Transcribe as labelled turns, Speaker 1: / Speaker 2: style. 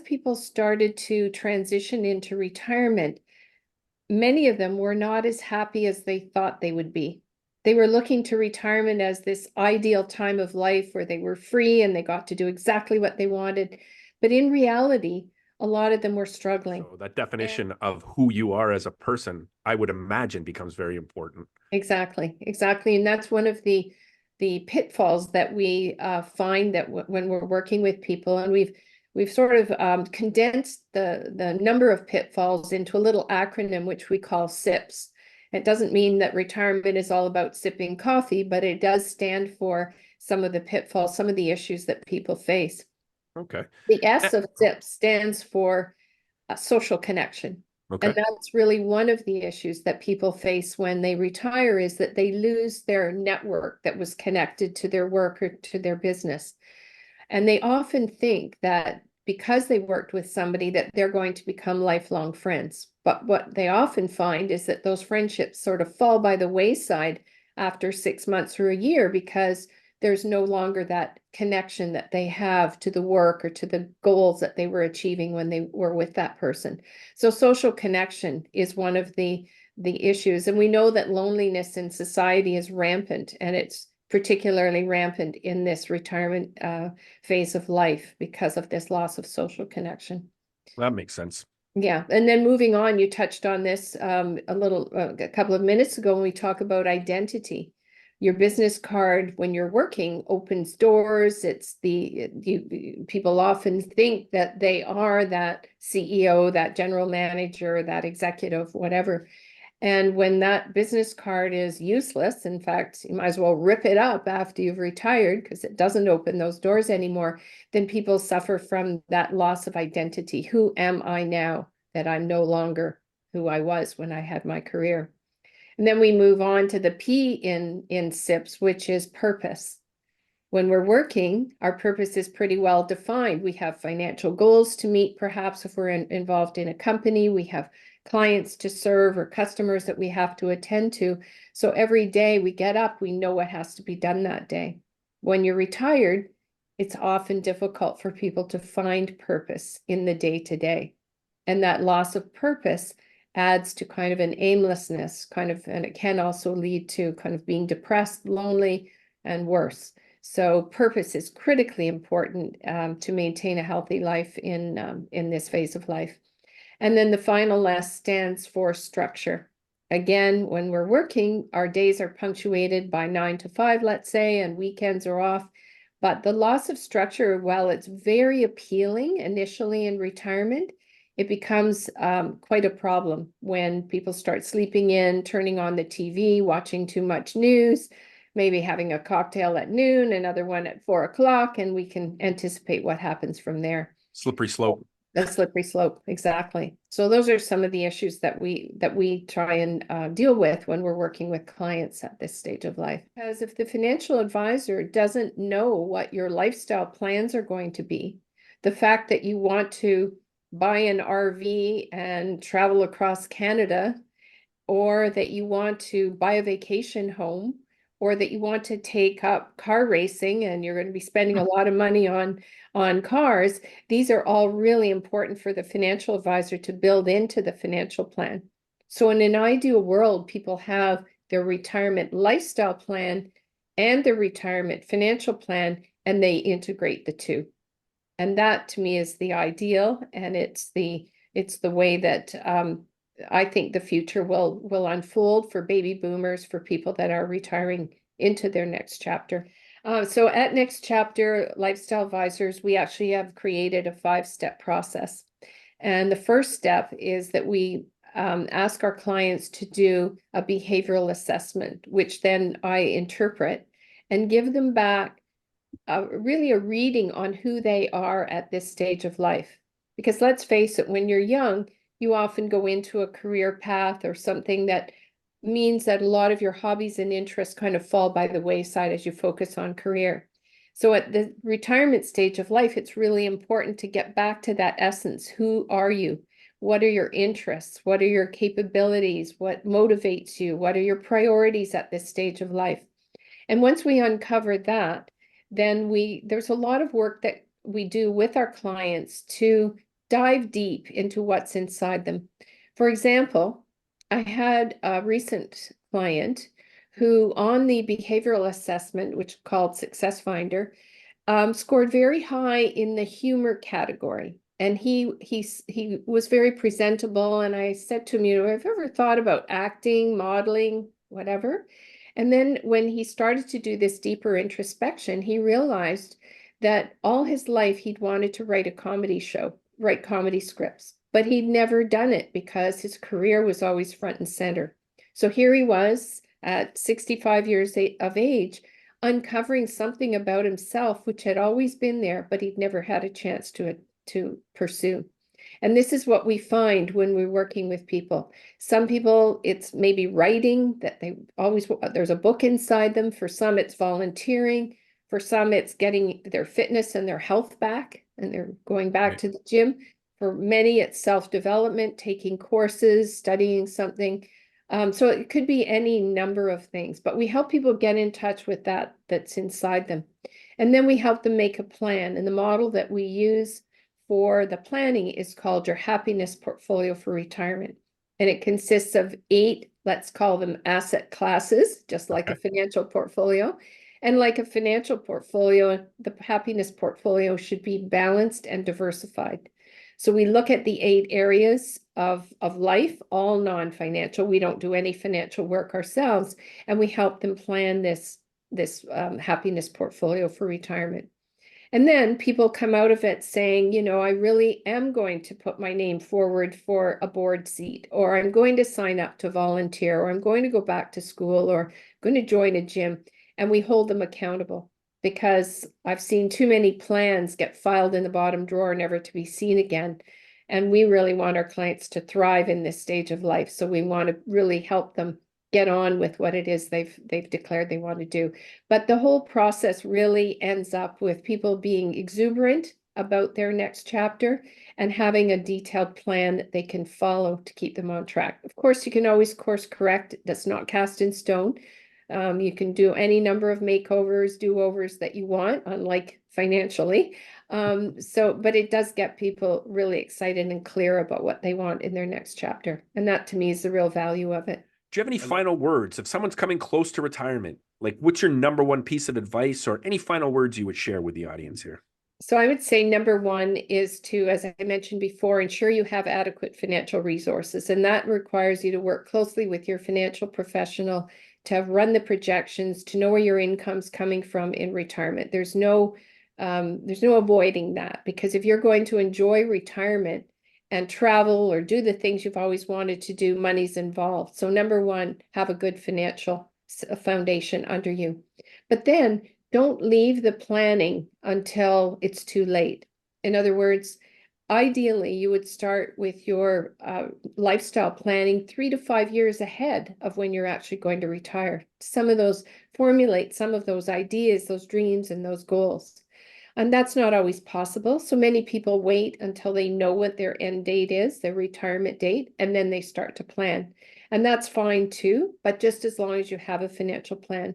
Speaker 1: people started to transition into retirement, many of them were not as happy as they thought they would be. They were looking to retirement as this ideal time of life where they were free and they got to do exactly what they wanted. But in reality, a lot of them were struggling.
Speaker 2: So that definition of who you are as a person, I would imagine, becomes very important.
Speaker 1: Exactly, exactly. And that's one of the pitfalls that we find that when we're working with people, and we've sort of condensed the number of pitfalls into a little acronym which we call SIPs. It doesn't mean that retirement is all about sipping coffee, but it does stand for some of the pitfalls, some of the issues that people face.
Speaker 2: Okay.
Speaker 1: The S of SIPs stands for social connection. And
Speaker 2: Okay.
Speaker 1: that's really one of the issues that people face when they retire, is that they lose their network that was connected to their work or to their business. And they often think that because they worked with somebody that they're going to become lifelong friends. But what they often find is that those friendships sort of fall by the wayside after 6 months or a year, because there's no longer that connection that they have to the work or to the goals that they were achieving when they were with that person. So social connection is one of the issues. And we know that loneliness in society is rampant, and it's particularly rampant in this retirement phase of life because of this loss of social connection.
Speaker 2: That makes sense.
Speaker 1: Yeah, and then moving on, you touched on this a couple of minutes ago when we talk about identity. Your business card, when you're working, opens doors. It's people often think that they are that CEO, that general manager, that executive, whatever. And when that business card is useless, in fact, you might as well rip it up after you've retired because it doesn't open those doors anymore, then people suffer from that loss of identity. Who am I now that I'm no longer who I was when I had my career? And then we move on to the P in SIPs, which is purpose. When we're working, our purpose is pretty well defined. We have financial goals to meet, perhaps if we're involved in a company. We have clients to serve or customers that we have to attend to. So every day we get up, we know what has to be done that day. When you're retired, it's often difficult for people to find purpose in the day-to-day. And that loss of purpose adds to kind of an aimlessness, and it can also lead to kind of being depressed, lonely, and worse. So purpose is critically important to maintain a healthy life in this phase of life. And then the final S stands for structure. Again, when we're working, our days are punctuated by 9 to 5, let's say, and weekends are off. But the loss of structure, while it's very appealing initially in retirement, it becomes quite a problem when people start sleeping in, turning on the TV, watching too much news, maybe having a cocktail at noon, another one at 4 o'clock, and we can anticipate what happens from there.
Speaker 2: Slippery slope.
Speaker 1: The slippery slope, exactly. So those are some of the issues that we try and deal with when we're working with clients at this stage of life. Because if the financial advisor doesn't know what your lifestyle plans are going to be, the fact that you want to buy an RV and travel across Canada, or that you want to buy a vacation home, or that you want to take up car racing and you're going to be spending a lot of money on cars, these are all really important for the financial advisor to build into the financial plan. So in an ideal world, people have their retirement lifestyle plan and their retirement financial plan, and they integrate the two. And that to me is the ideal, and it's the way that I think the future will unfold for baby boomers, for people that are retiring into their next chapter. So at Next Chapter Lifestyle Advisors, we actually have created a 5-step process. And the first step is that we ask our clients to do a behavioral assessment, which then I interpret and give them back really a reading on who they are at this stage of life. Because let's face it, when you're young, you often go into a career path or something that means that a lot of your hobbies and interests kind of fall by the wayside as you focus on career. So at the retirement stage of life, it's really important to get back to that essence. Who are you? What are your interests? What are your capabilities? What motivates you? What are your priorities at this stage of life? And once we uncover that, then there's a lot of work that we do with our clients to dive deep into what's inside them. For example, I had a recent client who on the behavioral assessment, which is called Success Finder, scored very high in the humor category. And he was very presentable. And I said to him, you know, have you ever thought about acting, modeling, whatever? And then when he started to do this deeper introspection, he realized that all his life he'd wanted to write a comedy show, write comedy scripts, but he'd never done it because his career was always front and center. So here he was at 65 years of age, uncovering something about himself which had always been there, but he'd never had a chance to pursue. And this is what we find when we're working with people. Some people, it's maybe writing that they always, there's a book inside them. For some, it's volunteering. For some, it's getting their fitness and their health back, and they're going back
Speaker 2: Right.
Speaker 1: to the gym. For many, it's self-development, taking courses, studying something. So it could be any number of things, but we help people get in touch with that's inside them. And then we help them make a plan. And the model that we use for the planning is called your happiness portfolio for retirement. And it consists of 8, let's call them asset classes, just like a
Speaker 2: Okay.
Speaker 1: financial portfolio. And like a financial portfolio, the happiness portfolio should be balanced and diversified. So we look at the 8 areas of life, all non-financial. We don't do any financial work ourselves, and we help them plan this happiness portfolio for retirement. And then people come out of it saying, you know, I really am going to put my name forward for a board seat, or I'm going to sign up to volunteer, or I'm going to go back to school, or I'm going to join a gym. And we hold them accountable, because I've seen too many plans get filed in the bottom drawer, never to be seen again. And we really want our clients to thrive in this stage of life. So we want to really help them get on with what it is they've declared they want to do. But the whole process really ends up with people being exuberant about their next chapter and having a detailed plan that they can follow to keep them on track. Of course, you can always course correct. That's not cast in stone. You can do any number of makeovers, do-overs that you want, unlike financially. But it does get people really excited and clear about what they want in their next chapter. And that to me is the real value of it.
Speaker 2: Do you have any final words? If someone's coming close to retirement, like what's your number one piece of advice or any final words you would share with the audience here?
Speaker 1: So I would say number one is to, as I mentioned before, ensure you have adequate financial resources. And that requires you to work closely with your financial professional to run the projections, to know where your income's coming from in retirement. There's no avoiding that, because if you're going to enjoy retirement and travel or do the things you've always wanted to do, money's involved. So number one, have a good financial foundation under you. But then don't leave the planning until it's too late. In other words, ideally, you would start with your lifestyle planning 3 to 5 years ahead of when you're actually going to retire. Formulate some of those ideas, those dreams, and those goals. And that's not always possible. So many people wait until they know what their end date is, their retirement date, and then they start to plan. And that's fine too, but just as long as you have a financial plan.